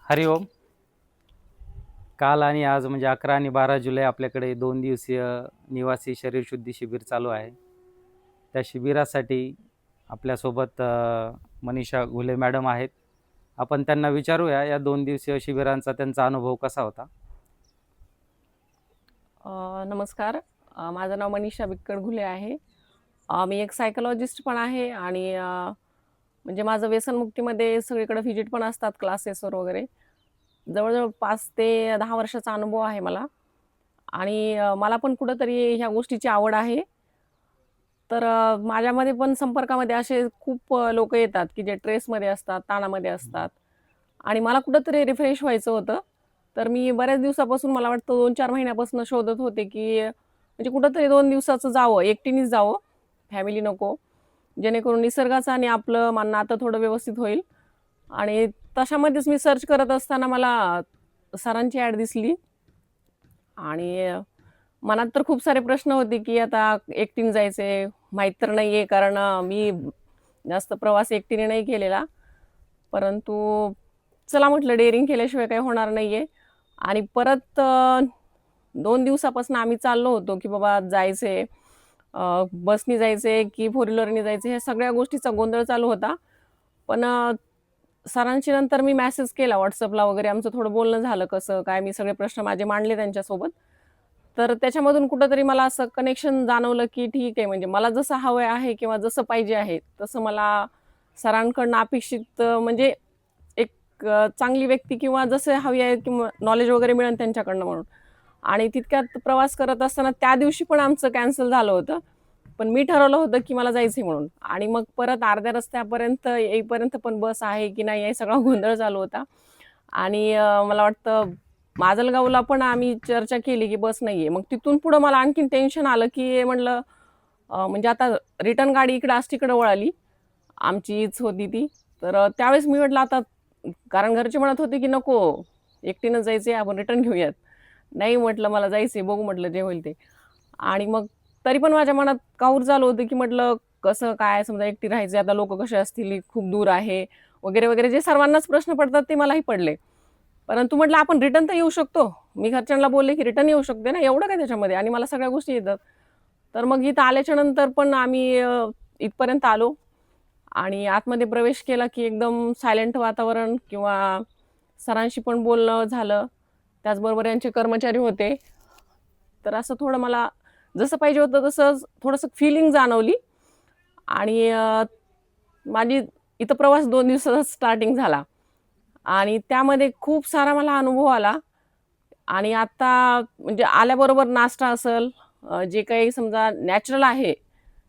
हरिओम. काल आणि आज म्हणजे 11 आणि 12 जुलै आपल्याकडे 2 दिवसीय निवासी शरीरशुद्धी शिबिर चालू आहे. त्या शिबिरासाठी आपल्यासोबत मनीषा घुले मॅडम आहेत. आपण त्यांना विचारूया या 2 दिवसीय शिबिरांचा त्यांचा अनुभव कसा होता. नमस्कार. माझं नाव मनीषा विक्कड घुले आहे. मी एक सायकोलॉजिस्ट पण आहे आणि म्हणजे माझं व्यसनमुक्तीमध्ये सगळीकडे व्हिजिट पण असतात क्लासेसवर वगैरे. जवळ-जवळ 5 ते 10 वर्षाचा अनुभव आहे मला आणि मला पण कुठेतरी ह्या गोष्टीची आवड आहे. तर माझ्यामध्ये पण संपर्कामध्ये असे खूप लोकं येतात, की जे ट्रेसमध्ये असतात, ताणामध्ये असतात आणि मला कुठेतरी रिफ्रेश व्हायचं होतं. तर मी बऱ्याच दिवसापासून मला वाटतं 2-4 महिन्यापासून शोधत होते, की म्हणजे कुठेतरी 2 दिवसाचं जावं, एकटीनेच जावं, फॅमिली नको. जेणेकरून निसर्गाचं आणि आपलं नातं थोडं व्यवस्थित होईल आणि तशामध्येच मी सर्च करत असताना मला सरांची ॲड दिसली आणि मनात तर खूप सारे प्रश्न होते, की आता एकटीने जायचंय, माहीत तर नाहीये कारण मी जास्त प्रवास एकटीने नाही केलेला. परंतु चला म्हटलं डेअरिंग केल्याशिवाय काही होणार नाहीये आणि परत 2 दिवसापासून आम्ही चाललो होतो, की बाबा जायचंय. बसनी जायचंय की फोर व्हीलरनी जायचंय, ह्या सगळ्या गोष्टीचा गोंधळ चालू होता. पण सरांशी नंतर मी मेसेज केला WhatsAppला वगैरे आमचं थोडं बोलणं झालं, कसं काय मी सगळे प्रश्न माझे मांडले त्यांच्यासोबत. तर त्याच्यामधून कुठेतरी मला असं कनेक्शन जाणवलं, की ठीक आहे म्हणजे मला जसं हवं आहे किंवा जसं पाहिजे आहे, तसं मला सरांकडनं अपेक्षित म्हणजे एक चांगली व्यक्ती किंवा जसं हवी आहे किंवा नॉलेज वगैरे मिळेल त्यांच्याकडनं म्हणून. आणि तितक्यात प्रवास करत असताना त्या दिवशी पण आमचं कॅन्सल झालं होतं. पण मी ठरवलं होतं, की मला जायचंय म्हणून आणि मग परत अर्ध्या रस्त्यापर्यंत येईपर्यंत पण बस आहे की नाही आहे सगळा गोंधळ चालू होता. आणि मला वाटतं माजलगावला पण आम्ही चर्चा केली, की बस नाहीये. मग तिथून पुढं मला आणखीन टेन्शन आलं, की म्हटलं म्हणजे आता रिटर्न गाडी इकडं आष्टीकडे वळाली. आमचीच होती ती. तर त्यावेळेस मी म्हटलं आता कारण घरचे म्हणत होते, की "नको, एकटीनंच जायचंय, आपण रिटर्न घेऊयात." नाही म्हटलं, "मला जायचंय, बघू," म्हटलं, "जे होईल ते." आणि मग तरी पण माझ्या मनात काहूर झालं होतं, की म्हटलं कसं काय समजा एकटी राहायचं आता लोकं कसे असतील, खूप दूर आहे वगैरे, वगैरे जे सर्वांनाच प्रश्न पडतात ते मलाही पडले. परंतु म्हटलं आपण रिटर्न तर येऊ शकतो. मी घरच्यांना बोलले, की रिटर्न येऊ शकते ना, एवढं काय त्याच्यामध्ये आणि मला सगळ्या गोष्टी येतात. तर मग इथं आल्याच्या नंतर पण आम्ही इथपर्यंत आलो आणि आतमध्ये प्रवेश केला, की एकदम सायलेंट वातावरण किंवा सरांशी पण बोलणं झालं. त्याचबरोबर यांचे कर्मचारी होते. तर असं थोडं मला जसं पाहिजे होतं तसं थोडंसं फिलिंग जाणवली आणि माझी इथं प्रवास 2 दिवसाचा स्टार्टिंग झाला आणि त्यामध्ये खूप सारा मला अनुभव आला आणि आता म्हणजे आल्याबरोबर नाश्ता असेल, जे काही समजा नॅचरल आहे,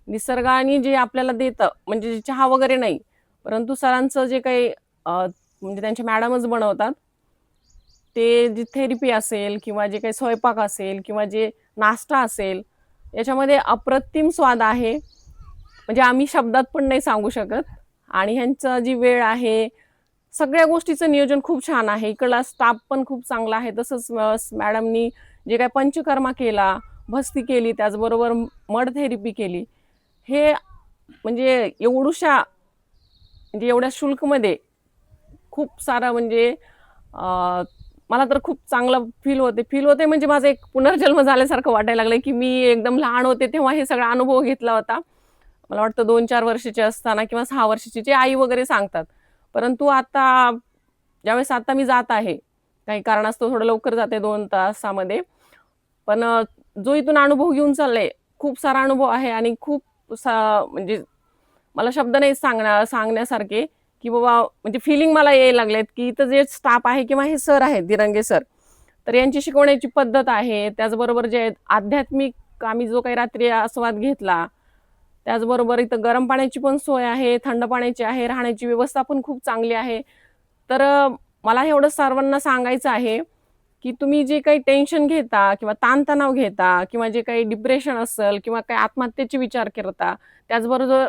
निसर्गाने जे आपल्याला देतं, म्हणजे जे चहा वगैरे नाही, परंतु सरांचं जे काही म्हणजे त्यांच्या मॅडमच बनवतात. ते जी थेरपी असेल किंवा जे काही स्वयंपाक असेल किंवा जे नाश्ता असेल, याच्यामध्ये अप्रतिम स्वाद आहे. म्हणजे आम्ही शब्दात पण नाही सांगू शकत आणि ह्यांचं जी वेळ आहे, सगळ्या गोष्टीचं नियोजन खूप छान आहे. इकडला स्टाफ पण खूप चांगला आहे. तसंच मॅडमनी जे काही पंचकर्मा केला, भस्ती केली, त्याचबरोबर मड थेरपी केली. हे म्हणजे एवढुशा म्हणजे एवढ्या शुल्कमध्ये खूप सारा म्हणजे अ, मला तर खूप चांगलं फील होते म्हणजे माझा एक पुनर्जन्म झाल्यासारखं वाटायला लागलंय, की मी एकदम लहान होते तेव्हा हे सगळा अनुभव घेतला होता. मला वाटतं 2-4 वर्षाची असताना किंवा 6 वर्षाची जे आई वगैरे सांगतात. परंतु आता ज्यावेळेस आता मी जात आहे, काही कारणास्तव थोडं लवकर जाते 2 तासामध्ये. पण जो इथून अनुभव घेऊन चालले, खूप सारा अनुभव आहे आणि खूप म्हणजे मला शब्द नाही सांगण्यासारखे, की बाबा म्हणजे फीलिंग मला यायला लागलेत, की इथं जे स्टाफ आहे किंवा हे सर आहेत, दिरंगे सर, तर यांची शिकवण्याची पद्धत आहे. त्याचबरोबर जे आध्यात्मिक आम्ही जो काही रात्री आस्वाद घेतला, त्याचबरोबर इथं गरम पाण्याची पण सोय आहे, थंड पाण्याची आहे, राहण्याची व्यवस्था पण खूप चांगली आहे. तर मला एवढं सर्वांना सांगायचं आहे, की तुम्ही जे काही टेन्शन घेता किंवा ताणतणाव घेता किंवा जे काही डिप्रेशन असेल किंवा काही आत्महत्येचे विचार करता,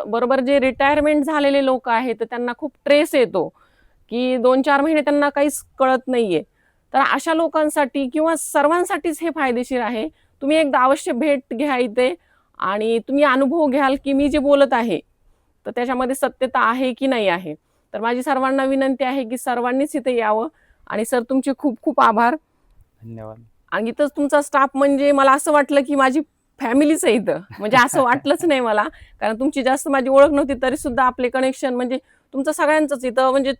बरोबर जे रिटायरमेंट झालेले लोकं आहेत, तर त्यांना खूप ट्रेस येतो, की 2-4 महिने त्यांना काहीच कळत नाहीये. तर अशा लोकांसाठी किंवा सर्वांसाठीच हे फायदेशीर आहे. तुम्ही एकदा अवश्य भेट घ्या इथे आणि तुम्ही अनुभव घ्याल, की मी जे बोलत आहे, तर त्याच्यामध्ये सत्यता आहे की नाही आहे. तर माझी सर्वांना विनंती आहे, की सर्वांनीच इथे यावं आणि सर तुमचे खूप खूप आभार. धन्यवाद. आणि इथंच तुमचा स्टाफ म्हणजे मला असं वाटलं की माझी फॅमिलीच आहे इथं, म्हणजे असं वाटलंच नाही मला, कारण तुमची जास्त माझी ओळख नव्हती तरी सुद्धा आपले कनेक्शन म्हणजे तुमचं सगळ्यांचंच इथं, म्हणजे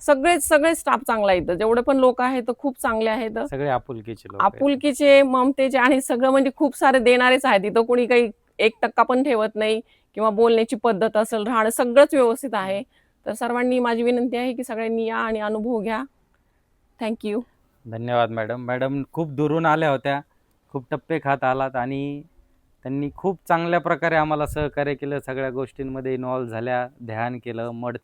सगळेच सगळे स्टाफ चांगला आहे इथं, जेवढे पण लोक आहेत खूप चांगले आहेत, सगळे आपुलकीचे लोक आहेत. आपुलकीचे, ममतेचे आणि सगळं म्हणजे खूप सारे देणारेच आहेत इथं. कोणी काही 1% पण ठेवत नाही किंवा बोलण्याची पद्धत असेल, राहणं सगळंच व्यवस्थित आहे. तर सर्वांनी माझी विनंती आहे की सगळ्यांनी या आणि अनुभव घ्या. थँक्यू. धन्यवाद मॅडम. मॅडम खूप दुरून आल्या होत्या, खूप टप्पे खात आलात आणि त्यांनी खूप चांगल्या प्रकारे आम्हाला सहकार्य केलं, सगळ्या गोष्टींमध्ये इन्व्हॉल्व झाल्या, ध्यान केलं, मड